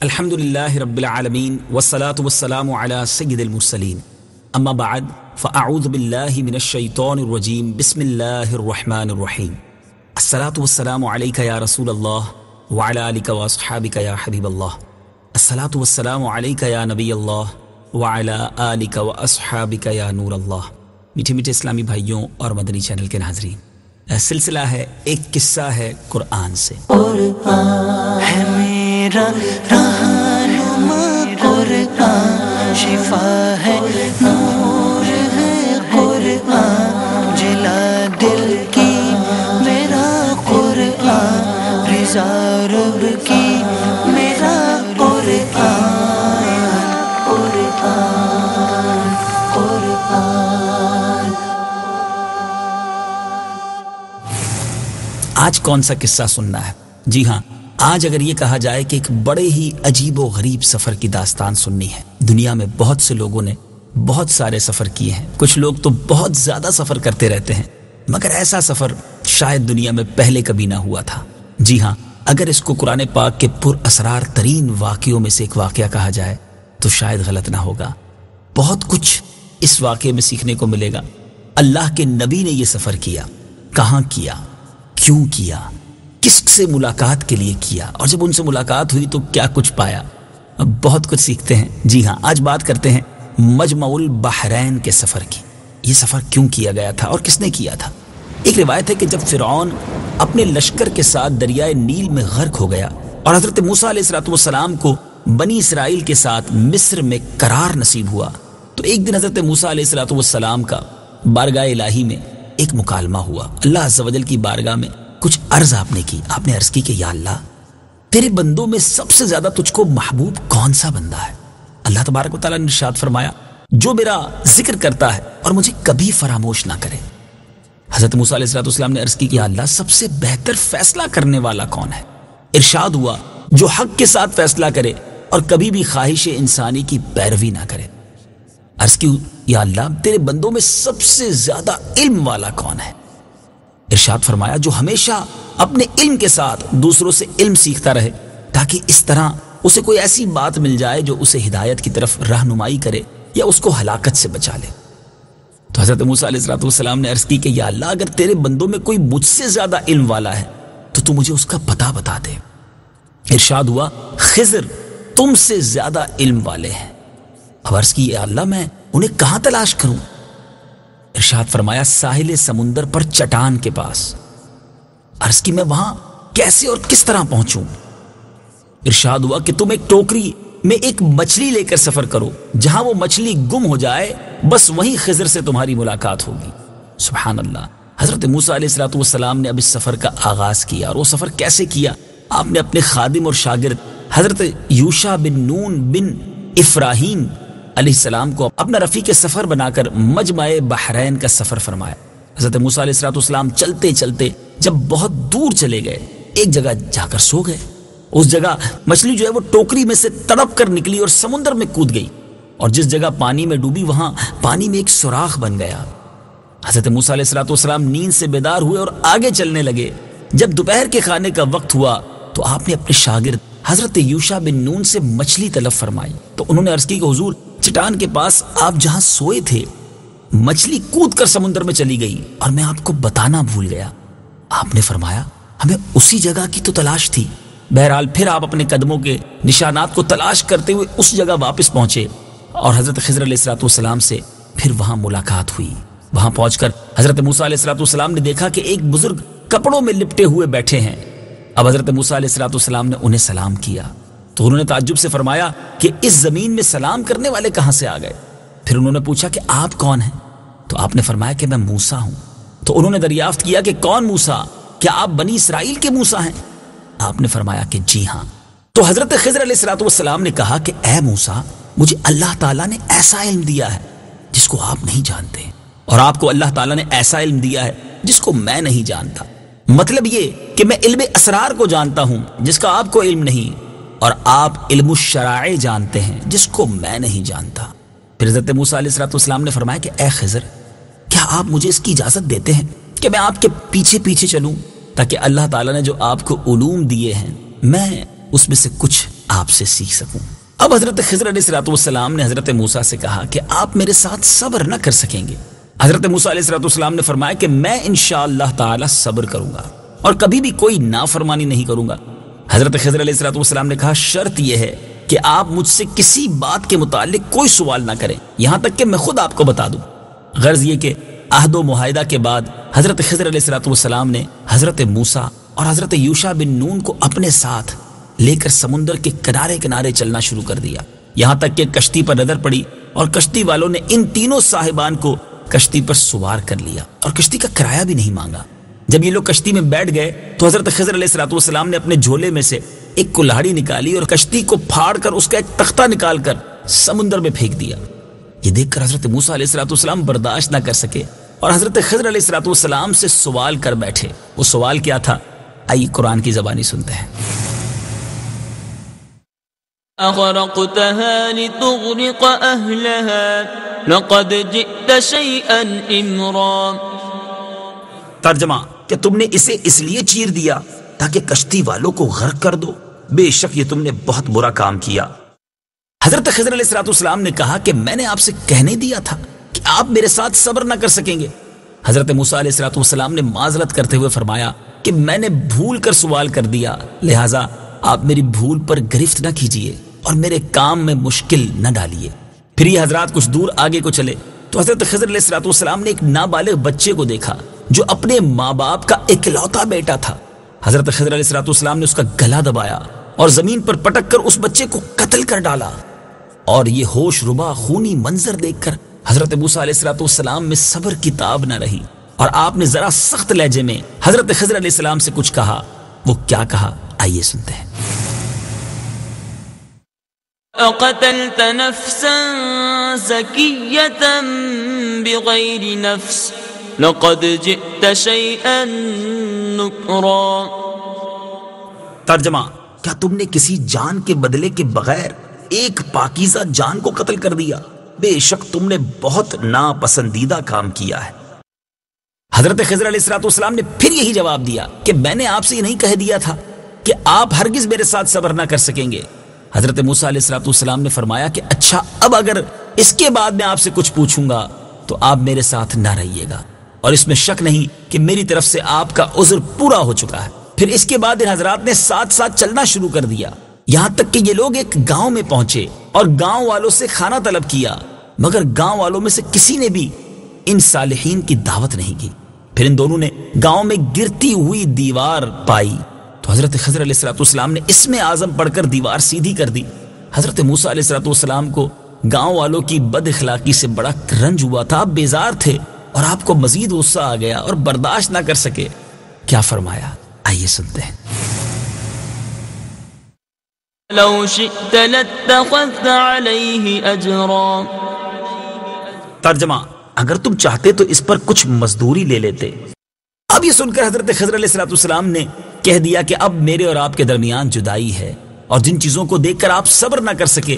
الحمدللہ رب العالمین والصلاة والسلام علی سید المرسلین اما بعد فاعوذ باللہ من الشیطان الرجیم بسم اللہ الرحمن الرحیم الصلاة والسلام علیک یا رسول اللہ وعلی آلک واصحابک یا حبیب اللہ الصلاة والسلام علیک یا نبی اللہ وعلی آلک واصحابک یا نور اللہ۔ میٹھے میٹھے اسلامی بھائیوں اور مدنی چینل کے ناظرین، سلسلہ ہے ایک قصہ ہے قرآن سے۔ قرآن ہے میرا رہنما، قرآن شفا ہے، نور ہے قرآن، جلا دل کی میرا قرآن، رضا رب کی میرا قرآن، قرآن قرآن۔ آج کون سا قصہ سننا ہے؟ جی ہاں، آج اگر یہ کہا جائے کہ ایک بڑے ہی عجیب و غریب سفر کی داستان سننی ہے۔ دنیا میں بہت سے لوگوں نے بہت سارے سفر کیے ہیں، کچھ لوگ تو بہت زیادہ سفر کرتے رہتے ہیں، مگر ایسا سفر شاید دنیا میں پہلے کبھی نہ ہوا تھا۔ جی ہاں، اگر اس کو قرآن پاک کے پر اسرار ترین واقعوں میں سے ایک واقعہ کہا جائے تو شاید غلط نہ ہوگا۔ بہت کچھ اس واقعے میں سیکھنے کو ملے گا۔ اللہ کے نبی نے یہ سفر کیا، کہاں کیا، کیوں کیا، کس سے ملاقات کے لیے کیا، اور جب ان سے ملاقات ہوئی تو کیا کچھ پایا۔ اب بہت کچھ سیکھتے ہیں۔ جی ہاں، آج بات کرتے ہیں مجمع البحرین کے سفر کی۔ یہ سفر کیوں کیا گیا تھا اور کس نے کیا تھا؟ ایک روایت ہے کہ جب فرعون اپنے لشکر کے ساتھ دریائے نیل میں غرق ہو گیا اور حضرت موسیٰ علیہ السلام کو بنی اسرائیل کے ساتھ مصر میں قرار نصیب ہوا، تو ایک دن حضرت موسیٰ علیہ السلام کا بارگاہ الہی میں ایک مکالمہ ہوا۔ اللہ عز و جل کی بارگاہ میں کچھ عرض آپ نے عرض کی کہ یا اللہ، تیرے بندوں میں سب سے زیادہ تجھ کو محبوب کون سا بندہ ہے؟ اللہ تبارک و تعالیٰ نے ارشاد فرمایا، جو میرا ذکر کرتا ہے اور مجھے کبھی فراموش نہ کرے۔ حضرت موسیٰ علیہ السلام نے عرض کی کہ یا اللہ، سب سے بہتر فیصلہ کرنے والا کون ہے؟ ارشاد ہوا، جو حق کے ساتھ فیصلہ کرے اور کبھی بھی خواہش انسانی کی پیروی نہ کرے۔ عرض کی یا اللہ، تیرے بندوں میں سب سے زیادہ علم والا کون ہے؟ ارشاد فرمایا، جو ہمیشہ اپنے علم کے ساتھ دوسروں سے علم سیکھتا رہے، تاکہ اس طرح اسے کوئی ایسی بات مل جائے جو اسے ہدایت کی طرف رہنمائی کرے یا اس کو ہلاکت سے بچا لے۔ تو حضرت موسیٰ علیہ السلام نے عرض کی کہ یا اللہ، اگر تیرے بندوں میں کوئی مجھ سے زیادہ علم والا ہے تو مجھے اس کا پتہ بتا دے۔ ارشاد ہوا، خضر تم سے زیادہ علم والے ہیں۔ اب عرض کی یا اللہ، میں انہیں کہاں تلاش کروں؟ ارشاد فرمایا، ساحل سمندر پر چٹان کے پاس۔ عرض کی میں وہاں کیسے اور کس طرح پہنچوں؟ ارشاد ہوا کہ تم ایک ٹوکری میں ایک مچھلی لے کر سفر کرو، جہاں وہ مچھلی گم ہو جائے بس وہیں خضر سے تمہاری ملاقات ہوگی۔ سبحان اللہ۔ حضرت موسیٰ علیہ السلام نے اب اس سفر کا آغاز کیا، اور وہ سفر کیسے کیا؟ آپ نے اپنے خادم اور شاگرد حضرت یوشع بن نون بن افراہیم علیہ السلام کو اپنا رفیق سفر بنا کر مجمع بحرین کا سفر فرمایا۔ حضرت موسیٰ علیہ السلام چلتے چلتے جب بہت دور چلے گئے، ایک جگہ جا کر سو گئے۔ اس جگہ مچھلی جو ہے وہ ٹوکری میں سے تڑپ کر نکلی اور سمندر میں کود گئی، اور جس جگہ پانی میں ڈوبی وہاں پانی میں ایک سوراخ بن گیا۔ حضرت موسیٰ علیہ السلام نیند سے بیدار ہوئے اور آگے چلنے لگے۔ جب دوپہر کے کھانے کا وقت ہوا تو آپ نے اپنے شاگرد حضرت یوشع بن نون سے مچھلی طلب فرمائی، تو انہوں نے عرض کی کہ حضور، چٹان کے پاس آپ جہاں سوئے تھے مچھلی کود کر سمندر میں چلی گئی اور میں آپ کو بتانا بھول گیا۔ آپ نے فرمایا، ہمیں اسی جگہ کی تو تلاش تھی۔ بہرحال پھر آپ اپنے قدموں کے نشانات کو تلاش کرتے ہوئے اس جگہ واپس پہنچے، اور حضرت خضر علیہ السلام سے پھر وہاں ملاقات ہوئی۔ وہاں پہنچ کر حضرت موسیٰ علیہ السلام نے دیکھا کہ ایک بزرگ کپڑوں میں لپٹے ہوئے بیٹھے ہیں۔ اب حضرت موسیٰ علیہ السلام نے انہیں سلام کیا، تو انہوں نے تعجب سے فرمایا کہ اس زمین میں سلام کرنے والے کہاں سے آ گئے؟ پھر انہوں نے پوچھا کہ آپ کون ہیں؟ تو آپ نے فرمایا کہ میں موسیٰ ہوں۔ تو انہوں نے دریافت کیا کہ کون موسیٰ؟ کیا آپ بنی اسرائیل کے موسیٰ ہیں؟ آپ نے فرمایا کہ جی ہاں۔ تو حضرت خضر علیہ السلام نے کہا کہ اے موسیٰ، مجھے اللہ تعالیٰ نے ایسا علم دیا ہے جس کو آپ نہیں جانتے، اور آپ کو اللہ تعالیٰ نے ایسا علم دیا ہے جس کو میں نہیں جانتا۔ مطلب یہ کہ میں علم اسرار کو جانتا ہوں جس کا آپ کو علم نہیں، اور آپ علم الشرائع جانتے ہیں جس کو میں نہیں جانتا۔ پھر حضرت موسیٰ علیہ السلام نے فرمایا کہ اے خضر، کیا آپ مجھے اس کی اجازت دیتے ہیں کہ میں آپ کے پیچھے پیچھے چلوں، تاکہ اللہ تعالیٰ نے جو آپ کو علوم دیے ہیں میں اس میں سے کچھ آپ سے سیکھ سکوں۔ اب حضرت خضر علیہ السلام نے حضرت موسیٰ سے کہا کہ آپ میرے ساتھ صبر نہ کر سکیں گے۔ حضرت موسیٰ علیہ السلام نے فرمایا کہ میں انشاءاللہ تعالی صبر کروں گا اور کبھی بھی کوئی نافرمانی نہیں کروں گا۔ حضرت خضر علیہ السلام نے کہا شرط یہ ہے کہ آپ مجھ سے کسی بات کے متعلق کوئی سوال نہ کریں یہاں تک کہ میں خود آپ کو بتا دوں۔ غرض یہ کہ عہد و معاہدہ کے بعد حضرت خضر علیہ السلام نے حضرت موسیٰ اور حضرت یوشع بن نون کو اپنے ساتھ لے کر سمندر کے کنارے کنارے چلنا شروع کر دیا، یہاں تک کہ کشتی پر نظر پڑی اور کشتی والوں نے ان تینوں صاحبان کو کشتی پر سوار کر لیا اور کشتی کا کرایہ بھی نہیں مانگا۔ جب یہ لوگ کشتی میں بیٹھ گئے تو حضرت خضر علیہ السلام نے اپنے جھولے میں سے ایک کلاڑی نکالی اور کشتی کو پھاڑ کر اس کا ایک تختہ نکال کر سمندر میں پھینک دیا۔ یہ دیکھ کر حضرت موسیٰ علیہ السلام برداشت نہ کر سکے اور حضرت خضر علیہ السلام سے سوال کر بیٹھے۔ وہ سوال کیا تھا، آئیے قرآن کی زبانی سنتے ہیں۔ أغرقتها لتغرق أهلها لقد جئت شيئا إمرا۔ ترجمہ کہ تم نے اسے اس لیے چیر دیا تاکہ کشتی والوں کو غرق کر دو، بے شک یہ تم نے بہت برا کام کیا۔ حضرت خضر علیہ السلام نے کہا کہ میں نے آپ سے کہنے دیا تھا کہ آپ میرے ساتھ صبر نہ کر سکیں گے۔ حضرت موسیٰ علیہ السلام نے معذرت کرتے ہوئے فرمایا کہ میں نے بھول کر سوال کر دیا، لہٰذا آپ میری بھول پر گرفت نہ کیجیے اور میرے کام میں مشکل نہ ڈالیے۔ پھر یہ حضرات کچھ دور آگے کو چلے تو حضرت خضر علیہ السلام نے ایک نابالغ بچے کو دیکھا جو اپنے ماں باپ کا اکلوتا بیٹا تھا۔ حضرت خضر علیہ السلام نے اس کا گلا دبایا اور زمین پر پٹک کر اس بچے کو قتل کر ڈالا، اور یہ ہوش ربا خونی منظر دیکھ کر حضرت موسیٰ علیہ السلام میں صبر کی تاب نہ رہی اور آپ نے ذرا سخت لہجے میں حضرت خضر علیہ السلام سے کچھ کہا۔ وہ کیا کہا آئیے سنتے ہیں۔ أقتلت نفسا زكية بغير نفس لقد جئت شيئا نكرا۔ ترجمہ کیا تم نے کسی جان کے بدلے کے بغیر ایک پاکیزہ جان کو قتل کر دیا، بے شک تم نے بہت ناپسندیدہ کام کیا ہے۔ حضرت خضر علیہ السلام نے پھر یہی جواب دیا کہ میں نے آپ سے یہ نہیں کہہ دیا تھا کہ آپ ہرگز میرے ساتھ صبر نہ کر سکیں گے۔ حضرت موسیٰ علیہ السلام نے فرمایا کہ اچھا اب اگر اس کے بعد میں آپ سے کچھ پوچھوں گا تو آپ میرے ساتھ نہ رہیے گا، اور اس میں شک نہیں کہ میری طرف سے آپ کا عذر پورا ہو چکا ہے۔ پھر اس کے بعد ان حضرات نے ساتھ ساتھ چلنا شروع کر دیا، یہاں تک کہ یہ لوگ ایک گاؤں میں پہنچے اور گاؤں والوں سے کھانا طلب کیا، مگر گاؤں والوں میں سے کسی نے بھی ان صالحین کی دعوت نہیں کی۔ پھر ان دونوں نے گاؤں میں گرتی ہوئی دیوار پائی تو حضرت خضر علیہ السلام نے اسم اعظم پڑھ کر دیوار سیدھی کر دی۔ حضرت موسیٰ علیہ السلام کو گاؤں والوں کی بد اخلاقی سے بڑا رنج ہوا تھا، آپ بیزار تھے اور آپ کو مزید غصہ آ گیا اور برداشت نہ کر سکے۔ کیا فرمایا آئیے سنتے ہیں۔ لو شئت لاتخذت عليه اجرا۔ ترجمہ اگر تم چاہتے تو اس پر کچھ مزدوری لے لیتے۔ اب یہ سن کر حضرت خضر علیہ السلام نے کہہ دیا کہ اب میرے اور آپ کے درمیان جدائی ہے، اور جن چیزوں کو دیکھ کر آپ صبر نہ کر سکے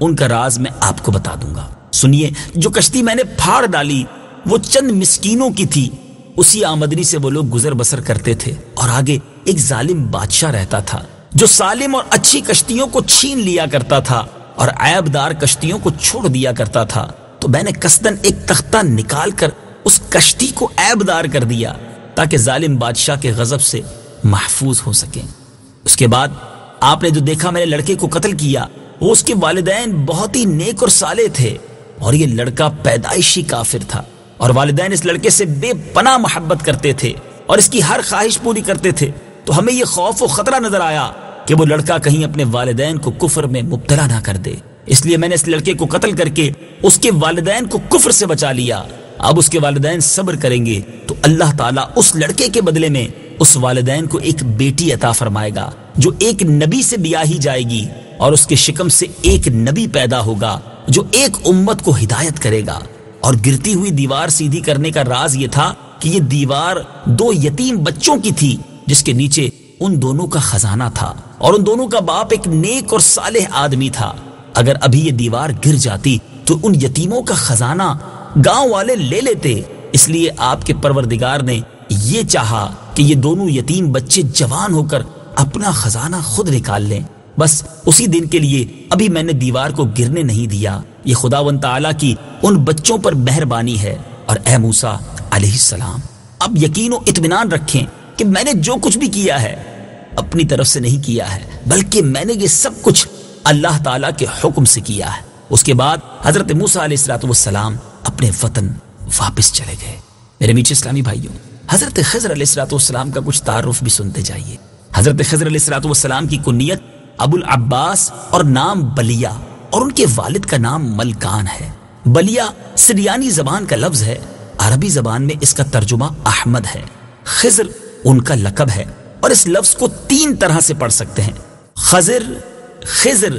ان کا راز میں آپ کو بتا دوں گا۔ سنیے، جو کشتی میں نے پھاڑ ڈالی وہ چند مسکینوں کی تھی، اسی آمدنی سے وہ لوگ گزر بسر کرتے تھے، اور آگے ایک ظالم بادشاہ رہتا تھا جو سالم اور اچھی کشتیوں کو چھین لیا کرتا تھا اور عیب دار کشتیوں کو چھوڑ دیا کرتا تھا۔ تو میں نے قصدن ایک تختہ نکال کر اس کشتی کو عیب دار کر دیا تاکہ ظالم بادشاہ کے غضب سے محفوظ ہو سکیں۔ اس کے بعد آپ نے جو دیکھا میں نے لڑکے کو قتل کیا، وہ اس کے والدین بہت ہی نیک اور صالح تھے، اور یہ لڑکا پیدائشی کافر تھا، اور والدین اس لڑکے سے بے پناہ محبت کرتے تھے اور اس کی ہر خواہش پوری کرتے تھے۔ تو ہمیں یہ خوف و خطرہ نظر آیا کہ وہ لڑکا کہیں اپنے والدین کو کفر میں مبتلا نہ کر دے، اس لیے میں نے اس لڑکے کو قتل کر کے اس کے والدین کو کفر سے بچا لیا۔ اب اس کے والدین صبر کریں گے تو اللہ تعالیٰ اس لڑکے کے بدلے میں اس والدین کو ایک بیٹی عطا فرمائے گا جو ایک نبی سے بیاہی جائے گی، اور اس کے شکم سے ایک نبی پیدا ہوگا جو ایک امت کو ہدایت کرے گا۔ اور گرتی ہوئی دیوار سیدھی کرنے کا راز یہ تھا کہ یہ دیوار 2 یتیم بچوں کی تھی جس کے نیچے ان دونوں کا خزانہ تھا، اور ان دونوں کا باپ ایک نیک اور صالح آدمی تھا۔ اگر ابھی یہ دیوار گر جاتی تو ان یتیموں کا خزانہ گاؤں والے لے لیتے، اس لیے آپ کے پروردگار نے یہ چاہا کہ یہ دونوں یتیم بچے جوان ہو کر اپنا خزانہ خود نکال لیں، بس اسی دن کے لیے ابھی میں نے دیوار کو گرنے نہیں دیا۔ یہ خداوند تعالیٰ کی ان بچوں پر مہربانی ہے۔ اور اے موسیٰ علیہ السلام، اب یقین و اطمینان رکھیں کہ میں نے جو کچھ بھی کیا ہے اپنی طرف سے نہیں کیا ہے، بلکہ میں نے یہ سب کچھ اللہ تعالیٰ کے حکم سے کیا ہے۔ اس کے بعد حضرت موسیٰ علیہ السلام اپنے وطن واپس چلے گئے۔ میرے میٹھے اسلامی بھائیوں، حضرت خضر علیہ السلام کا کچھ تعارف بھی سنتے جائیے۔ حضرت خضر علیہ السلام کی کنیت ابو العباس اور نام بلیہ، اور ان کے والد کا نام ملکان ہے۔ بلیہ سریانی زبان کا لفظ ہے، عربی زبان میں اس کا ترجمہ احمد ہے۔ خضر ان کا لقب ہے، اور اس لفظ کو 3 طرح سے پڑھ سکتے ہیں: خضر، خضر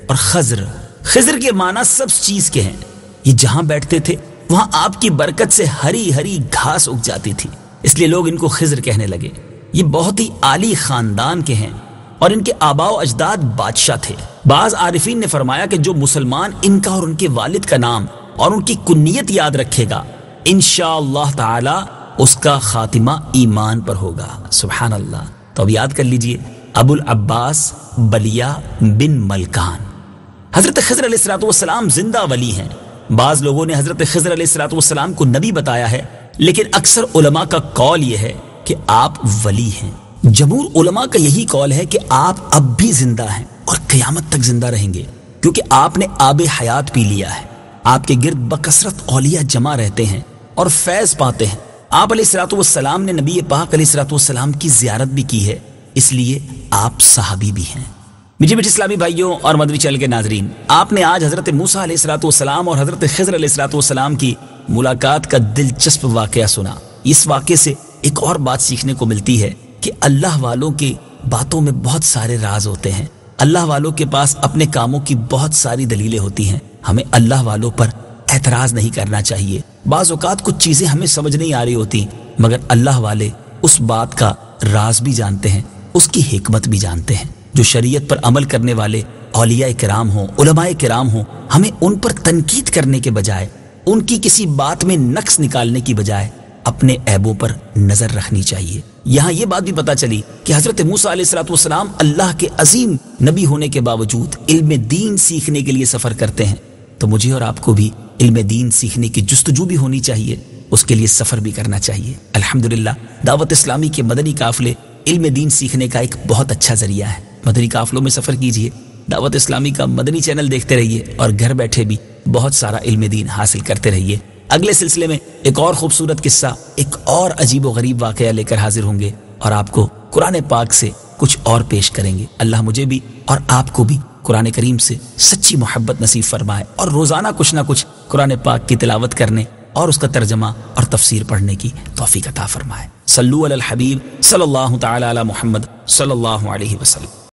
اور خضر۔ خضر کے معنی سب چیز کے ہیں۔ یہ جہاں بیٹھتے تھے وہاں آپ کی برکت سے ہری ہری گھاس اگ جاتی تھی، اس لیے لوگ ان کو خضر کہنے لگے۔ یہ بہت ہی عالی خاندان کے ہیں اور ان کے آباء و اجداد بادشاہ تھے۔ بعض عارفین نے فرمایا کہ جو مسلمان ان کا اور ان کے والد کا نام اور ان کی کنیت یاد رکھے گا، انشاءاللہ تعالی اس کا خاتمہ ایمان پر ہوگا۔ سبحان اللہ۔ تو اب یاد کر لیجئے، ابو العباس بلیہ بن ملکان۔ حضرت خضر علیہ السلام زندہ ولی ہیں۔ بعض لوگوں نے حضرت خضر علیہ السلام کو نبی بتایا ہے، لیکن اکثر علماء کا قول یہ ہے کہ آپ ولی ہیں۔ جمہور علماء کا یہی قول ہے کہ آپ اب بھی زندہ ہیں اور قیامت تک زندہ رہیں گے، کیونکہ آپ نے آب حیات پی لیا ہے۔ آپ کے گرد بکثرت اولیاء جمع رہتے ہیں اور فیض پاتے ہیں۔ آپ علیہ السلام نے نبی پاک علیہ السلام کی زیارت بھی کی ہے، اس لیے آپ صحابی بھی ہیں۔ میٹھے اسلامی بھائیوں اور مدنی چینل کے ناظرین، آپ نے آج حضرت موسیٰ علیہ السلام اور حضرت خضر علیہ السلام کی ملاقات کا دلچسپ واقعہ سنا۔ اس واقعے سے ایک اور بات سیکھنے کو ملتی ہے کہ اللہ والوں کی باتوں میں بہت سارے راز ہوتے ہیں۔ اللہ والوں کے پاس اپنے کاموں کی بہت ساری دلیلیں ہوتی ہیں۔ ہمیں اللہ والوں پر اعتراض نہیں کرنا چاہیے۔ بعض اوقات کچھ چیزیں ہمیں سمجھ نہیں آ رہی ہوتی، مگر اللہ والے اس بات کا راز بھی جانتے ہیں، اس کی حکمت بھی جانتے ہیں۔ جو شریعت پر عمل کرنے والے اولیاء کرام ہوں، علماء کرام ہوں، ہمیں ان پر تنقید کرنے کے بجائے، ان کی کسی بات میں نقص نکالنے کی بجائے اپنے عیبوں پر نظر رکھنی چاہیے۔ یہاں یہ بات بھی پتہ چلی کہ حضرت موسیٰ علیہ السلام اللہ کے عظیم نبی ہونے کے باوجود علم دین سیکھنے کے لیے سفر کرتے ہیں، تو مجھے اور آپ کو بھی علم دین سیکھنے کی جستجو بھی ہونی چاہیے، اس کے لیے سفر بھی کرنا چاہیے۔ الحمدللہ دعوت اسلامی کے مدنی قافلے علم دین سیکھنے کا ایک بہت اچھا ذریعہ ہے۔ مدنی قافلوں میں سفر کیجیے، دعوت اسلامی کا مدنی چینل دیکھتے رہیے اور گھر بیٹھے بھی بہت سارا علم دین حاصل کرتے رہیے۔ اگلے سلسلے میں ایک اور خوبصورت قصہ، ایک اور عجیب و غریب واقعہ لے کر حاضر ہوں گے اور آپ کو قرآن پاک سے کچھ اور پیش کریں گے۔ اللہ مجھے بھی اور آپ کو بھی قرآن کریم سے سچی محبت نصیب فرمائے اور روزانہ کچھ نہ کچھ قرآن پاک کی تلاوت کرنے اور اس کا ترجمہ اور تفسیر پڑھنے کی توفیق عطا فرمائے۔ صلو علی الحبیب صلی اللہ تعالی علی محمد صلی اللہ علیہ وسلم۔